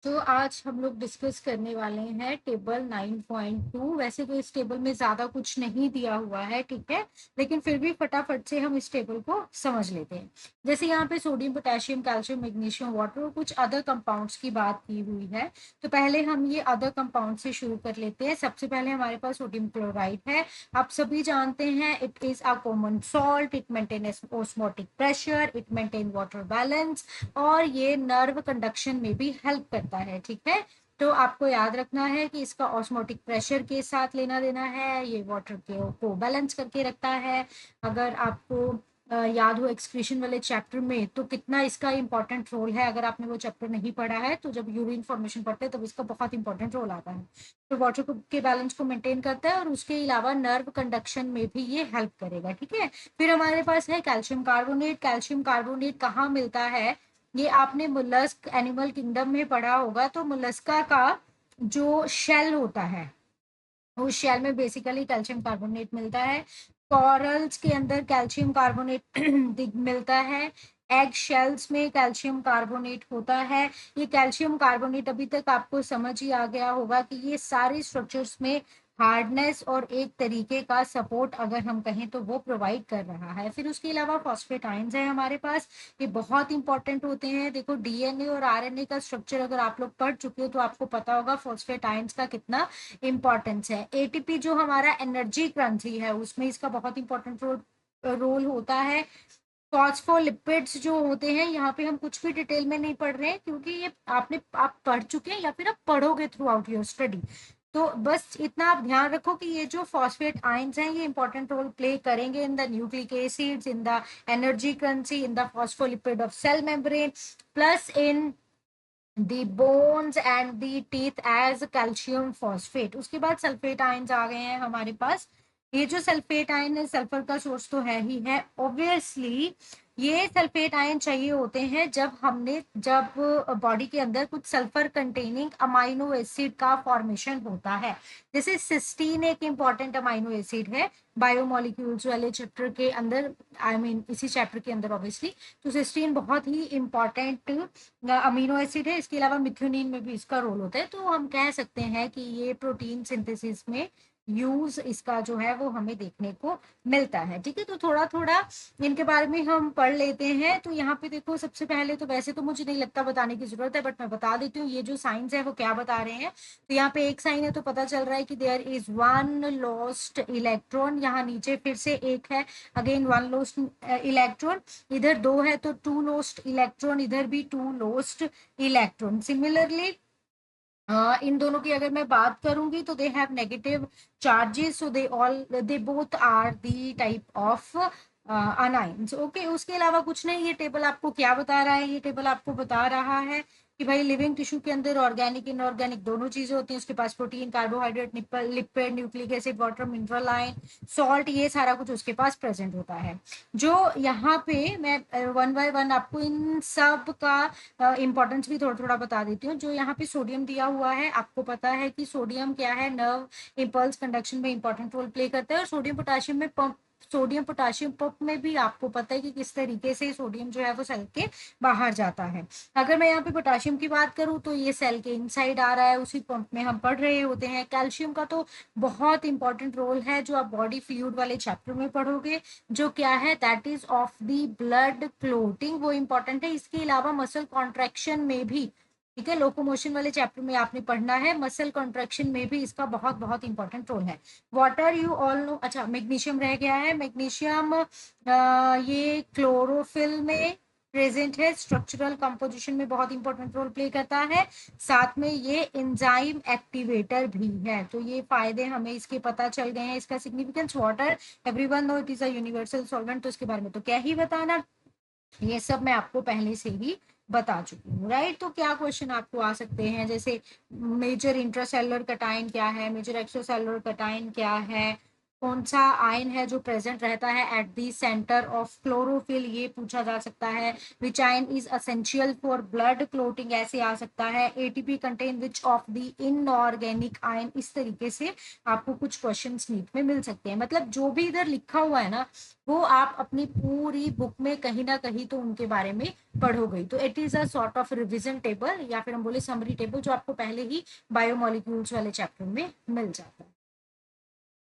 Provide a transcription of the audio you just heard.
तो आज हम लोग डिस्कस करने वाले हैं टेबल 9.2। वैसे तो इस टेबल में ज़्यादा कुछ नहीं दिया हुआ है, ठीक है, लेकिन फिर भी फटाफट से हम इस टेबल को समझ लेते हैं। जैसे यहाँ पे sodium, potassium, calcium, magnesium, water और कुछ अदर कंपाउंड्स की बात की हुई है। तो पहले हम ये अदर कंपाउंड से शुरू कर लेते हैं। सबसे पहले हमारे पास सोडियम क्लोराइड है। आप सभी जानते हैं it is a common salt, it maintain osmotic pressure, it maintain water balance और ये नर्व कंडक्शन में भी हेल्प करता है, ठीक है। तो आपको याद रखना है कि इसका ऑस्मोटिक प्रेशर के साथ लेना देना है, ये वाटर को बैलेंस करके रखता है। अगर आपको याद हो एक्सक्रीशन वाले चैप्टर में तो कितना इसका इंपॉर्टेंट रोल है। अगर आपने वो चैप्टर नहीं पढ़ा है तो जब यूरिन फॉर्मेशन पढ़ते हैं तब इसका बहुत इंपॉर्टेंट रोल आता है। तो वाटर के बैलेंस को मेंटेन करता है और उसके अलावा नर्व कंडक्शन में भी ये हेल्प करेगा, ठीक है। फिर हमारे पास है कैल्शियम कार्बोनेट। कैल्शियम कार्बोनेट कहाँ मिलता है, ये आपने मुलस्क एनिमल किंगडम में पढ़ा होगा। तो मुलस्का का जो शेल होता है उस शेल में बेसिकली कैल्शियम कार्बोनेट मिलता है। कॉरल्स के अंदर कैल्शियम कार्बोनेट मिलता है। एग शेल्स में कैल्शियम कार्बोनेट होता है। ये कैल्शियम कार्बोनेट अभी तक आपको समझ ही आ गया होगा कि ये सारे स्ट्रक्चर्स में हार्डनेस और एक तरीके का सपोर्ट अगर हम कहें तो वो प्रोवाइड कर रहा है। फिर उसके अलावा फॉस्फेट आयंस है हमारे पास, ये बहुत इंपॉर्टेंट होते हैं। देखो डीएनए और आरएनए का स्ट्रक्चर अगर आप लोग पढ़ चुके हो तो आपको पता होगा फॉस्फेट आयंस का कितना इंपॉर्टेंस है। एटीपी जो हमारा एनर्जी क्रंची है उसमें इसका बहुत इंपॉर्टेंट रोल होता है। फॉस्फोलिपिड्स जो होते हैं, यहाँ पे हम कुछ भी डिटेल में नहीं पढ़ रहे हैं क्योंकि ये आप पढ़ चुके हैं या फिर आप पढ़ोगे थ्रू आउट योर स्टडी। तो बस इतना आप ध्यान रखो कि ये जो फॉस्फेट आयंस हैं ये इंपॉर्टेंट रोल प्ले करेंगे in the nucleic acids, in the energy currency, in the phospholipid of cell membrane, plus in the bones and the teeth as calcium phosphate. उसके बाद सल्फेट आयंस आ गए हैं हमारे पास। ये जो सल्फेट आयन है sulphur का सोर्स तो है ही है ऑब्वियसली। ये सल्फेट आयन चाहिए होते हैं जब बॉडी के अंदर कुछ सल्फर कंटेनिंग अमाइनो एसिड का फॉर्मेशन होता है। जैसे सिस्टीन एक इंपॉर्टेंट अमाइनो एसिड है बायोमोलिक्यूल्स वाले चैप्टर के अंदर, आई मीन इसी चैप्टर के अंदर ऑब्वियसली। तो सिस्टीन बहुत ही इंपॉर्टेंट अमीनो एसिड है। इसके अलावा मिथ्योनिन में भी इसका रोल होता है। तो हम कह सकते हैं कि ये प्रोटीन सिंथेसिस में यूज इसका जो है वो हमें देखने को मिलता है, ठीक है। तो थोड़ा थोड़ा इनके बारे में हम पढ़ लेते हैं। तो यहाँ पे देखो सबसे पहले तो वैसे तो मुझे नहीं लगता बताने की जरूरत है बट मैं बता देती हूँ ये जो साइंस है वो क्या बता रहे हैं। तो यहाँ पे एक साइन है तो पता चल रहा है कि there is one lost electron, यहाँ नीचे फिर से एक है, अगेन वन लॉस्ट इलेक्ट्रॉन। इधर दो है तो टू लोस्ट इलेक्ट्रॉन, इधर भी टू लोस्ट इलेक्ट्रॉन। सिमिलरली इन दोनों की अगर मैं बात करूंगी तो they have negative charges, so they both are the type of anions. Okay, उसके अलावा कुछ नहीं। ये टेबल आपको क्या बता रहा है, ये टेबल आपको बता रहा है कि भाई लिविंग टिश्यू के अंदर ऑर्गेनिक इनऑर्गेनिक दोनों चीजें होती हैं। उसके पास protein, carbohydrate, lipid, nucleic acid, water, mineral ion, salt, ये सारा कुछ उसके पास प्रेजेंट होता है। जो यहाँ पे मैं वन बाय वन आपको इन सब का इंपॉर्टेंस भी थोड़ा थोड़ा बता देती हूँ। जो यहाँ पे सोडियम दिया हुआ है, आपको पता है कि सोडियम क्या है, नर्व इम्पल्स कंडक्शन में इंपॉर्टेंट रोल प्ले करता है। और सोडियम पोटाशियम पंप में भी आपको पता है कि किस तरीके से सोडियम जो है वो सेल के बाहर जाता है। अगर मैं यहाँ पे पोटाशियम की बात करूँ तो ये सेल के इनसाइड आ रहा है, उसी पंप में हम पढ़ रहे होते हैं। कैल्शियम का तो बहुत इंपॉर्टेंट रोल है जो आप बॉडी फ्लूइड वाले चैप्टर में पढ़ोगे, जो क्या है that is of the blood clotting, वो इंपॉर्टेंट है। इसके अलावा मसल कॉन्ट्रैक्शन में भी, ठीक है, लोकोमोशन वाले चैप्टर में आपने पढ़ना है, मसल कॉन्ट्रैक्शन में भी इसका बहुत बहुत इंपॉर्टेंट रोल है। Water you all know. अच्छा, मैग्नीशियम रह गया है। मैग्नीशियम ये क्लोरोफिल में प्रेजेंट है, स्ट्रक्चरल कंपोजिशन में बहुत इंपॉर्टेंट रोल प्ले करता है। साथ में ये एंजाइम एक्टिवेटर भी है। तो ये फायदे हमें इसके पता चल गए हैं। इसका significance, water everyone know it is a universal solvent, तो इसके बारे में तो क्या ही बताना, ये सब मैं आपको पहले से ही बता चुकी हूँ, राइट। तो क्या क्वेश्चन आपको आ सकते हैं, जैसे मेजर इंट्रासेलुलर कटाइन क्या है, मेजर एक्स्ट्रासेलुलर कटाइन क्या है, कौन सा आयन है जो प्रेजेंट रहता है at the centre of chlorophyll, ये पूछा जा सकता है। विच ion is essential for blood clotting, ऐसे आ सकता है। ATP contain which of the inorganic ion, इस तरीके से आपको कुछ क्वेश्चन नीट में मिल सकते हैं। मतलब जो भी इधर लिखा हुआ है ना, वो आप अपनी पूरी बुक में कहीं ना कहीं तो उनके बारे में पढ़ोगे। तो it is a sort of revision table, या फिर हम बोले समरी टेबल, जो आपको पहले ही बायोमोलिक्यूल्स वाले चैप्टर में मिल जाता है।